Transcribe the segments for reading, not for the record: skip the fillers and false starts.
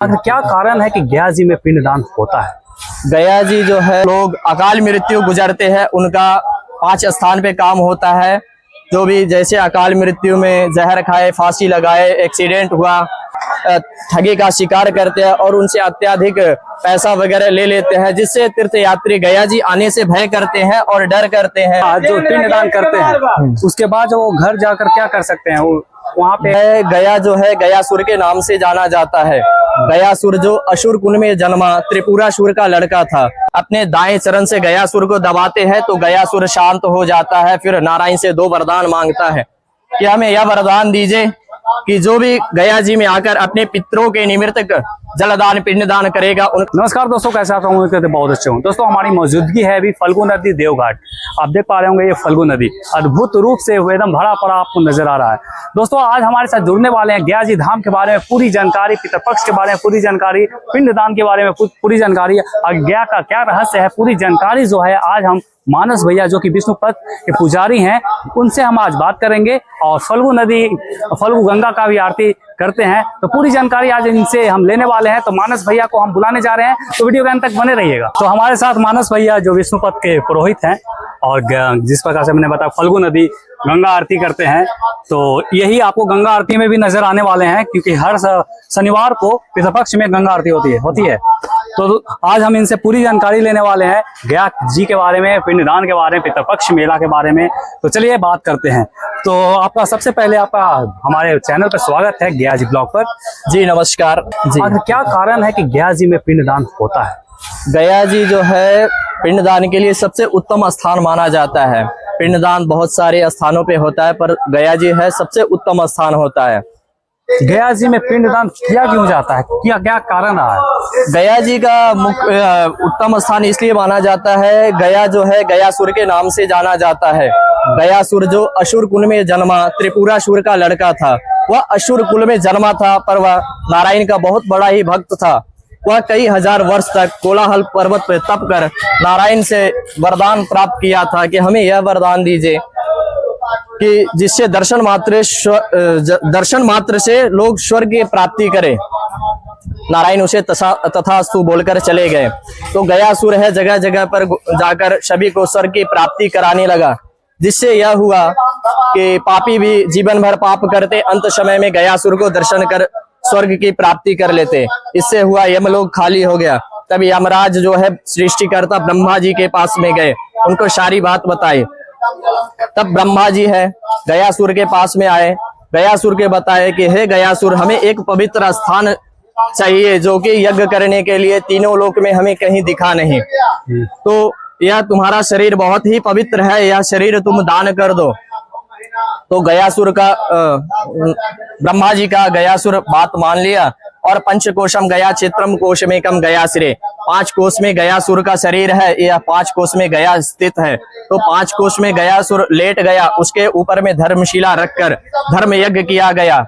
आखिर क्या कारण है कि गया जी में पिंडदान होता है? गया जी जो है, लोग अकाल मृत्यु गुजरते हैं, उनका 5 स्थान पे काम होता है। जो भी जैसे अकाल मृत्यु में जहर खाए, फांसी लगाए, एक्सीडेंट हुआ, ठगी का शिकार करते हैं और उनसे अत्यधिक पैसा वगैरह ले लेते हैं, जिससे तीर्थ यात्री गया जी आने से भय करते हैं और डर करते हैं। आज जो पिंडदान करते हैं उसके बाद वो घर जाकर क्या कर सकते हैं? वो वहाँ पे गया जो है, गयासुर के नाम से जाना जाता है। गयासुर जो असुर कुल में जन्मा, त्रिपुरासुर का लड़का था। अपने दाएं चरण से गयासुर को दबाते हैं तो गयासुर शांत हो जाता है। फिर नारायण से 2 वरदान मांगता है कि हमें यह वरदान दीजिए कि जो भी गया जी में आकर अपने पितरों के निमित्त जलदान पिंडदान करेगा। नमस्कार दोस्तों, कैसे आप? उम्मीद करते बहुत अच्छे हूँ। दोस्तों, हमारी मौजूदगी है अभी फल्गु नदी देवघाट। आप देख पा रहे होंगे ये फल्गु नदी अद्भुत रूप से एकदम भरा पड़ा आपको नजर आ रहा है। दोस्तों, आज हमारे साथ जुड़ने वाले हैं गया जी धाम के बारे में पूरी जानकारी, पितृपक्ष के बारे में पूरी जानकारी, पिंडदान के बारे में पूरी जानकारी, गया का क्या रहस्य है, पूरी जानकारी जो है आज हम मानस भैया जो कि विष्णु पद के पुजारी हैं उनसे हम आज बात करेंगे और फल्गु नदी, फल्गु गंगा का भी आरती करते हैं। तो पूरी जानकारी आज इनसे हम लेने वाले हैं। तो मानस भैया को हम बुलाने जा रहे हैं, तो वीडियो के अंत तक बने रहिएगा। तो हमारे साथ मानस भैया जो विष्णु पद के पुरोहित हैं और जिस प्रकार से मैंने बताया फल्गु नदी गंगा आरती करते हैं, तो यही आपको गंगा आरती में भी नजर आने वाले हैं, क्योंकि हर शनिवार को पितृपक्ष में गंगा आरती होती है। तो आज हम इनसे पूरी जानकारी लेने वाले हैं गया जी के बारे में, पिंडदान के बारे में, पितृपक्ष मेला के बारे में। तो चलिए बात करते हैं। तो आपका सबसे पहले आपका हमारे चैनल पर स्वागत है गया जी ब्लॉग पर। जी नमस्कार जी। आखिर क्या कारण है कि गया जी में पिंडदान होता है? गया जी जो है, पिंडदान के लिए सबसे उत्तम स्थान माना जाता है। पिंडदान बहुत सारे स्थानों पे होता है, पर गया जी है सबसे उत्तम स्थान होता है। गया जी में पिंडदान किया क्यों जाता है? क्या कारण रहा है? गया जी का मुख्य उत्तम स्थान इसलिए माना जाता है, गया जो है गयासुर के नाम से जाना जाता है। गयासुर जो असुर कुल में जन्मा, त्रिपुरासुर का लड़का था। वह असुर कुल में जन्मा था, पर वह नारायण का बहुत बड़ा ही भक्त था। वह कई हजार वर्ष तक कोलाहल पर्वत पर तप कर नारायण से वरदान प्राप्त किया था कि हमें यह वरदान दीजिए कि जिससे दर्शन मात्र से लोग स्वर्ग की प्राप्ति करें। नारायण उसे तथास्तु बोलकर चले गए। तो गयासुर है, जगह जगह पर जाकर सभी को स्वर्ग की प्राप्ति कराने लगा, जिससे यह हुआ कि पापी भी जीवन भर पाप करते, अंत समय में गयासुर को दर्शन कर स्वर्ग की प्राप्ति कर लेते। इससे हुआ यमलोक खाली हो गया। तब यमराज जो है सृष्टिकर्ता ब्रह्मा जी के पास में गए, उनको सारी बात बताई। तब ब्रह्मा जी है गयासुर के पास में आए, गयासुर के बताए कि हे गयासुर, हमें एक पवित्र स्थान चाहिए जो कि यज्ञ करने के लिए तीनों लोक में हमें कहीं दिखा नहीं। तो यह तुम्हारा शरीर बहुत ही पवित्र है, यह शरीर तुम दान कर दो। तो गयासुर का ब्रह्मा जी का गयासुर बात मान लिया और पंचकोशम गया क्षेत्रम कोश में कम गयासिरे, 5 कोश में गयासुर का शरीर है, यह 5 कोश में गया स्थित है। तो 5 कोश में गयासुर लेट गया, उसके ऊपर में धर्मशिला रखकर धर्म यज्ञ किया गया।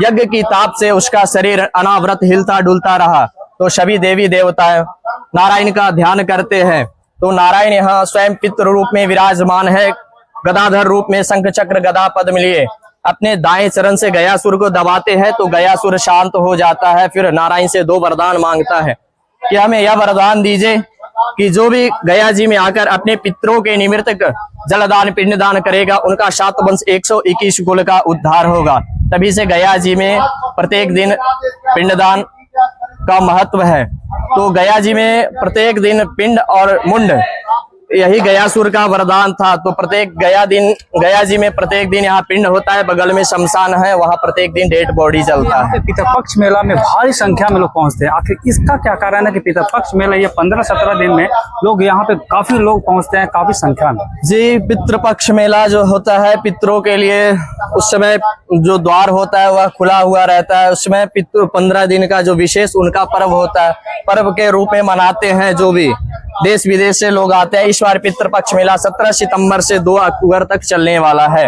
यज्ञ की ताप से उसका शरीर अनावरत हिलता डुलता रहा। तो सभी देवी देवता नारायण का ध्यान करते हैं। तो नारायण यहाँ स्वयं पितृ रूप में विराजमान है, गदाधर रूप में शंख चक्र गदा पद्म लिए अपने दाएं चरण से गयासुर को दबाते हैं तो गयासुर शांत हो जाता है। फिर नारायण से 2 वरदान मांगता है कि हमें यह वरदान दीजिए कि जो भी गया जी में आकर अपने पितरों के निमित्त जलदान पिंडदान करेगा, उनका 7 वंश 121 कुल का उद्धार होगा। तभी से गया जी में प्रत्येक दिन पिंडदान का महत्व है। तो गया जी में प्रत्येक दिन पिंड और मुंड, यही गयासुर का वरदान था। तो प्रत्येक गया जी में प्रत्येक दिन यहाँ पिंड होता है, बगल में शमशान है, वहाँ प्रत्येक दिन डेड बॉडी चलता है। पितृपक्ष मेला में भारी संख्या में लोग पहुँचते हैं, आखिर इसका क्या कारण है कि पितृपक्ष मेला ये 15-17 दिन में लोग यहाँ पे काफी लोग पहुँचते हैं, काफी संख्या में? जी, पितृपक्ष मेला जो होता है पितरों के लिए, उस समय जो द्वार होता है वह खुला हुआ रहता है। उसमें पितृ 15 दिन का जो विशेष उनका पर्व होता है, पर्व के रूप में मनाते हैं। जो भी देश विदेश से लोग आते हैं। इस बार पितृपक्ष मेला 17 सितंबर से 2 अक्टूबर तक चलने वाला है।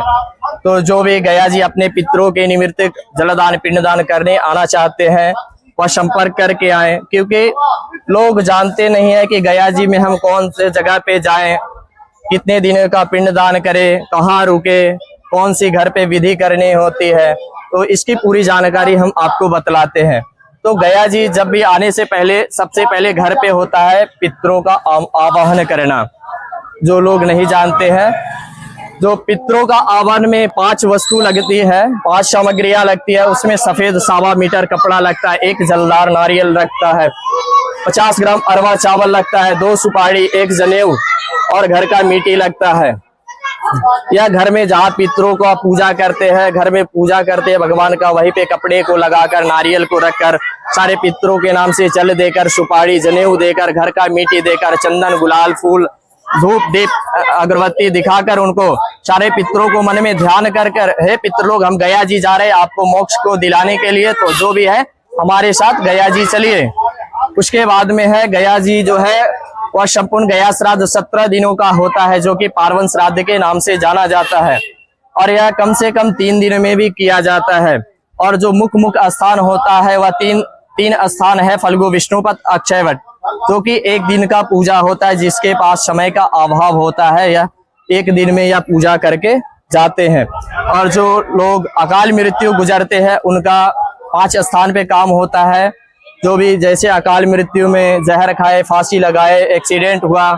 तो जो भी गया जी अपने पितरों के निमित्त जलदान पिंडदान करने आना चाहते हैं, वह संपर्क करके आए, क्योंकि लोग जानते नहीं है कि गया जी में हम कौन से जगह पे जाएं, कितने दिन का पिंडदान करें, कहाँ रुके, कौन सी घर पे विधि करनी होती है। तो इसकी पूरी जानकारी हम आपको बतलाते हैं। तो गया जी जब भी आने से पहले सबसे पहले घर पे होता है पितरों का आवाहन करना। जो लोग नहीं जानते हैं, जो पितरों का आवाहन में 5 वस्तु लगती है, 5 सामग्रियां लगती है। उसमें सफेद 1.25 मीटर कपड़ा लगता है, 1 जलदार नारियल लगता है, 50 ग्राम अरवा चावल लगता है, 2 सुपारी, 1 जनेऊ और घर का मिट्टी लगता है। या घर में जहाँ पितरों को पूजा करते हैं, घर में पूजा करते हैं भगवान का, वहीं पे कपड़े को लगाकर नारियल को रखकर सारे पितरों के नाम से जल देकर, सुपारी जनेऊ देकर, घर का मिट्टी देकर, चंदन गुलाल फूल धूप दीप अगरबत्ती दिखाकर उनको सारे पितरों को मन में ध्यान कर कर, हे पितर लोग हम गया जी जा रहे हैं आपको मोक्ष को दिलाने के लिए, तो जो भी है हमारे साथ गया जी चलिए। उसके बाद में है गया जी जो है वह संपूर्ण गया श्राद्ध 17 दिनों का होता है, जो कि पार्वन श्राद्ध के नाम से जाना जाता है। और यह कम से कम 3 दिन में भी किया जाता है। और जो मुख्य स्थान होता है वह तीन स्थान है, फल्गु विष्णुपद अक्षयवट, जो कि 1 दिन का पूजा होता है। जिसके पास समय का अभाव होता है यह 1 दिन में यह पूजा करके जाते हैं। और जो लोग अकाल मृत्यु गुजरते हैं उनका 5 स्थान पे काम होता है। जो भी जैसे अकाल मृत्यु में जहर खाए, फांसी लगाए, एक्सीडेंट हुआ,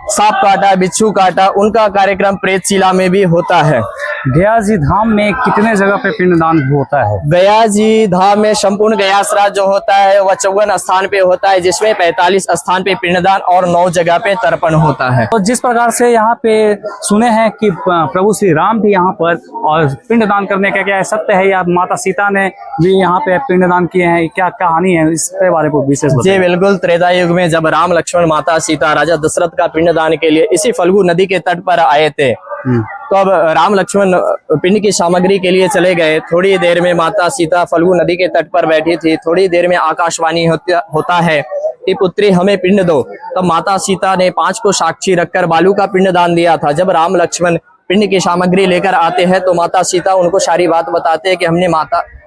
सांप काटा, बिच्छू काटा, उनका कार्यक्रम प्रेतशिला में भी होता है। गया जी धाम में कितने जगह पे पिंडदान होता है? गया जी धाम में संपूर्ण गया श्राद्ध जो होता है वह 54 स्थान पे होता है, जिसमें 45 स्थान पे पिंडदान और 9 जगह पे तर्पण होता है। तो जिस प्रकार से यहाँ पे सुने हैं कि प्रभु श्री राम भी यहाँ पर और पिंडदान करने का क्या है, सत्य है या माता सीता ने भी यहाँ पे पिंडदान किए हैं, क्या कहानी है इसके बारे में विशेष बताइए। जी बिल्कुल, त्रेता युग में जब राम लक्ष्मण माता सीता राजा दशरथ का पिंडदान के लिए इसी फल्गु नदी के तट पर आए थे, तो अब राम लक्ष्मण पिंड की सामग्री के लिए चले गए। थोड़ी देर में माता सीता फल्गु नदी के तट पर बैठी थी। थोड़ी देर में आकाशवाणी होता है कि पुत्री हमें पिंड दो। तब माता सीता ने 5 को साक्षी रखकर बालू का पिंड दान दिया था। जब राम लक्ष्मण पिंड की सामग्री लेकर आते हैं तो माता सीता उनको सारी बात बताते हैं कि हमने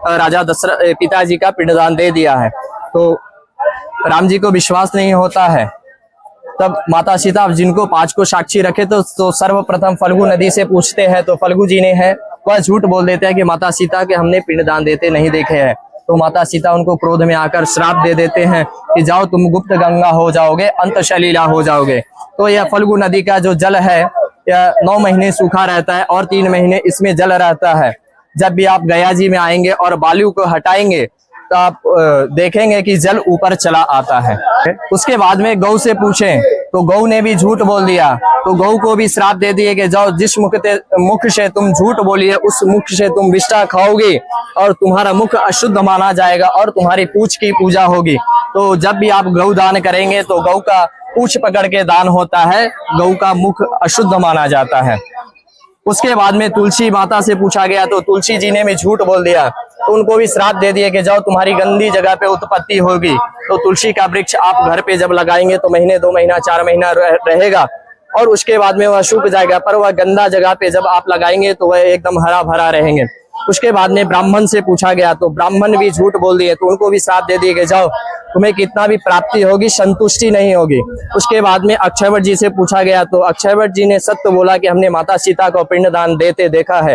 राजा दशरथ पिताजी का पिंडदान दे दिया है। तो राम जी को विश्वास नहीं होता है। तब माता सीता जिनको 5 को साक्षी रखे तो सर्वप्रथम फल्गु नदी से पूछते हैं, तो फल्गु जी ने है वह झूठ बोल देते हैं कि माता सीता के हमने पिंडदान देते नहीं देखे हैं। तो माता सीता उनको क्रोध में आकर श्राप दे देते हैं कि जाओ तुम गुप्त गंगा हो जाओगे, अंत शलीला हो जाओगे। तो यह फल्गु नदी का जो जल है यह 9 महीने सूखा रहता है और 3 महीने इसमें जल रहता है। जब भी आप गया जी में आएंगे और बालू को हटाएंगे तो आप देखेंगे कि जल ऊपर चला आता है। उसके बाद में गौ से पूछें तो गौ ने भी झूठ बोल दिया, तो गौ को भी श्राप दे दिए कि जाओ जिस मुख से तुम झूठ बोलिए उस मुख से तुम विष्ठा खाओगे और तुम्हारा मुख अशुद्ध माना जाएगा और तुम्हारी पूंछ की पूजा होगी। तो जब भी आप गौ दान करेंगे तो गौ का पूंछ पकड़ के दान होता है, गौ का मुख अशुद्ध माना जाता है। उसके बाद में तुलसी माता से पूछा गया तो तुलसी जी ने भी झूठ बोल दिया, तो उनको भी श्राप दे दिए कि जाओ तुम्हारी गंदी जगह पे उत्पत्ति होगी। तो तुलसी का वृक्ष आप घर पे जब लगाएंगे तो महीने 2 महीना 4 महीना रहेगा और उसके बाद में वह सूख जाएगा, पर वह गंदा जगह पे जब आप लगाएंगे तो वह एकदम हरा भरा रहेंगे। उसके बाद में ब्राह्मण से पूछा गया तो ब्राह्मण भी झूठ बोल दिए, तो उनको भी श्राप दे दिए कि जाओ तुम्हें कितना भी प्राप्ति होगी संतुष्टि नहीं होगी। उसके बाद में अक्षयवट जी से पूछा गया तो अक्षयवट जी ने सत्य बोला कि हमने माता सीता को पिंडदान देते देखा है।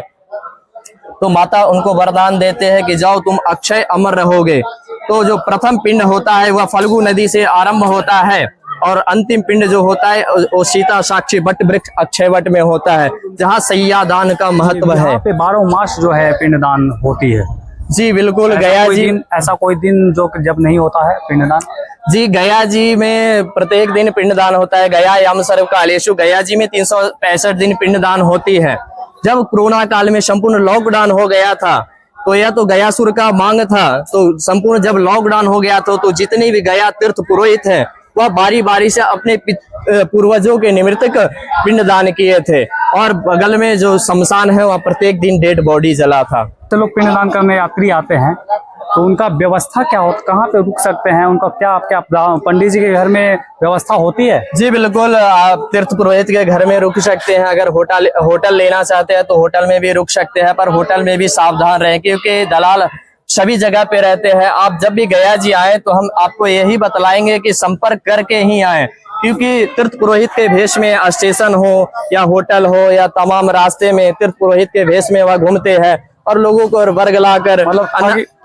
तो माता उनको वरदान देते हैं कि जाओ तुम अक्षय अमर रहोगे। तो जो प्रथम पिंड होता है वह फल्गु नदी से आरंभ होता है और अंतिम पिंड जो होता है वो सीता साक्षी वट वृक्ष अक्षयवट में होता है, जहाँ सैया दान का महत्व है। यहाँ पे 12 मास जो है पिंडदान होती है। जी बिल्कुल, गया जी ऐसा कोई दिन जो जब नहीं होता है पिंडदान? जी गया जी में प्रत्येक दिन पिंडदान होता है। गया याम सर्व कालेषु, गया जी में 365 दिन पिंडदान होती है। जब कोरोना काल में संपूर्ण लॉकडाउन हो गया था तो यह तो गयासुर का मांग था, तो संपूर्ण जब लॉकडाउन हो गया तो जितने भी गया तीर्थ पुरोहित हैं वह बारी बारी से अपने पूर्वजों के निमित्तक पिंडदान किए थे और बगल में जो शमशान है वहाँ प्रत्येक दिन डेड बॉडी जला था। तो लोग पिंडदान करने यात्री आते हैं तो उनका व्यवस्था क्या होता, कहाँ पे रुक सकते हैं, उनका क्या पंडित जी के घर में व्यवस्था होती है? जी बिल्कुल, आप तीर्थ पुरोहित के घर में रुक सकते हैं। अगर होटल लेना चाहते हैं तो होटल में भी रुक सकते हैं, पर होटल में भी सावधान रहें क्योंकि दलाल सभी जगह पे रहते हैं। आप जब भी गया जी आए तो हम आपको यही बतलाएंगे कि संपर्क करके ही आए, क्योंकि तीर्थ पुरोहित के भेष में स्टेशन हो या होटल हो या तमाम रास्ते में तीर्थ पुरोहित के भेष में वह घूमते हैं और लोगों को वर्गलाकर मतलब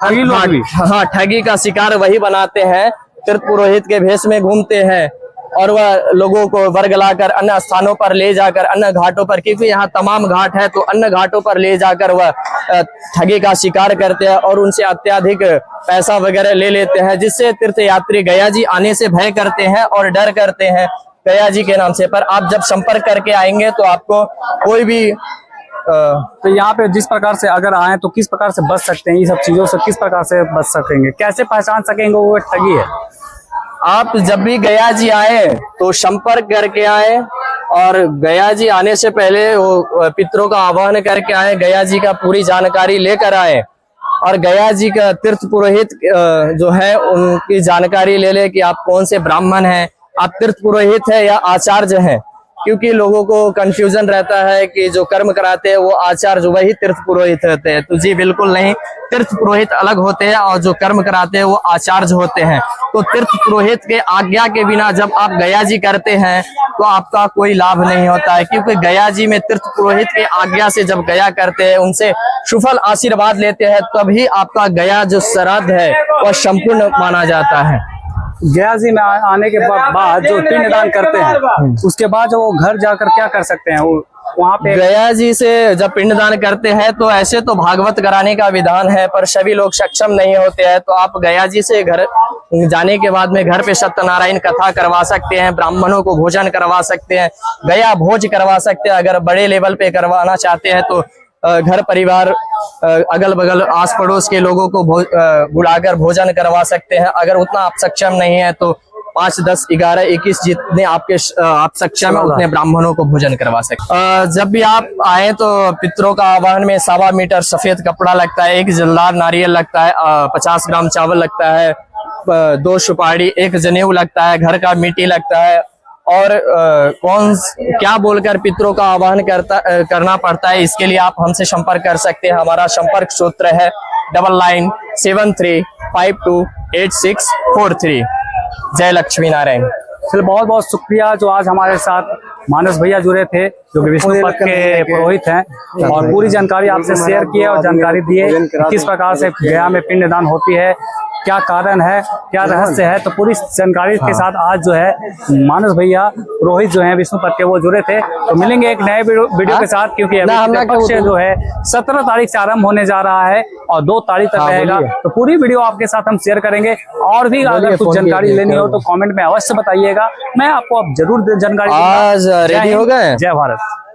ठगी लोग भी। हाँ, ठगी का शिकार वही बनाते हैं, तीर्थ पुरोहित के भेष में घूमते हैं और वह लोगों को वर्गलाकर अन्य स्थानों पर ले जाकर, अन्य घाटों पर, क्योंकि यहाँ तमाम घाट है, तो अन्य घाटों पर ले जाकर वह ठगी का शिकार करते हैं और उनसे अत्यधिक पैसा वगैरह ले लेते हैं, जिससे तीर्थ यात्री गया जी आने से भय करते हैं और डर करते हैं गया जी के नाम से। पर आप जब संपर्क करके आएंगे तो आपको कोई भी तो यहाँ पे जिस प्रकार से अगर आए तो किस प्रकार से बच सकते हैं, ये सब चीजों से किस प्रकार से बच सकेंगे, कैसे पहचान सकेंगे वो ठगी है? आप जब भी गया जी आए तो संपर्क करके आए और गया जी आने से पहले वो पितरों का आह्वान करके आए, गया जी का पूरी जानकारी लेकर आए और गया जी का तीर्थ पुरोहित जो है उनकी जानकारी ले ले कि आप कौन से ब्राह्मण हैं, आप तीर्थ पुरोहित है या आचार्य हैं, क्योंकि लोगों को कंफ्यूजन रहता है कि जो कर्म कराते हैं वो आचार्य वही तीर्थ पुरोहित रहते हैं। तो जी बिल्कुल नहीं, तीर्थ पुरोहित अलग होते हैं और जो कर्म कराते हैं वो आचार्य होते हैं। तो तीर्थ पुरोहित के आज्ञा के बिना जब आप गया जी करते हैं तो आपका कोई लाभ नहीं होता है, क्योंकि गया जी में तीर्थ पुरोहित के आज्ञा से जब गया करते हैं, उनसे सुफल आशीर्वाद लेते हैं, तभी आपका गया जो श्राद्ध है वह संपूर्ण माना जाता है। गया जी में आने के बाद जो पिंडदान करते हैं उसके बाद जो वो घर जाकर क्या कर सकते हैं, वो वहाँ पे गया जी से जब पिंडदान करते हैं तो ऐसे तो भागवत कराने का विधान है, पर सभी लोग सक्षम नहीं होते हैं, तो आप गया जी से घर जाने के बाद में घर पे सत्यनारायण कथा करवा सकते हैं, ब्राह्मणों को भोजन करवा सकते हैं, गया भोज करवा सकते हैं। अगर बड़े लेवल पे करवाना चाहते हैं तो घर परिवार अगल बगल आस पड़ोस के लोगों को बुलाकर भोजन करवा सकते हैं। अगर उतना आप सक्षम नहीं है तो 5, 10, 11, 21 जितने आप सक्षम है उतने ब्राह्मणों को भोजन करवा सकते हैं। जब भी आप आए तो पितरों का आवाहन में 1.25 मीटर सफेद कपड़ा लगता है, 1 जलदार नारियल लगता है, 50 ग्राम चावल लगता है, 2 सुपारी, 1 जनेऊ लगता है, घर का मिट्टी लगता है और क्या बोलकर पितरों का आह्वान करना पड़ता है, इसके लिए आप हमसे संपर्क कर सकते हैं। हमारा संपर्क सूत्र है 9973528643। जय लक्ष्मी नारायण। चलिए बहुत बहुत शुक्रिया जो आज हमारे साथ मानस भैया जुड़े थे, जो कि विष्णु पथ के पुरोहित हैं और पूरी जानकारी आपसे शेयर की है और जानकारी दी है किस प्रकार से गया में पिंडदान होती है, क्या कारण है, क्या रहस्य है। तो पूरी जानकारी के साथ आज जो है मानस भैया पुरोहित जो है विष्णु पथ के वो जुड़े थे। तो मिलेंगे एक नए वीडियो के साथ, क्योंकि अभी पक्ष जो है 17 तारीख से आरंभ होने जा रहा है और 2 तारीख तक रहेगा। तो पूरी वीडियो आपके साथ हम शेयर करेंगे और भी अगर कुछ जानकारी लेनी हो तो कमेंट में अवश्य बताइएगा, मैं आपको अब जरूर जानकारी आज रेडी हो गए। जय भारत।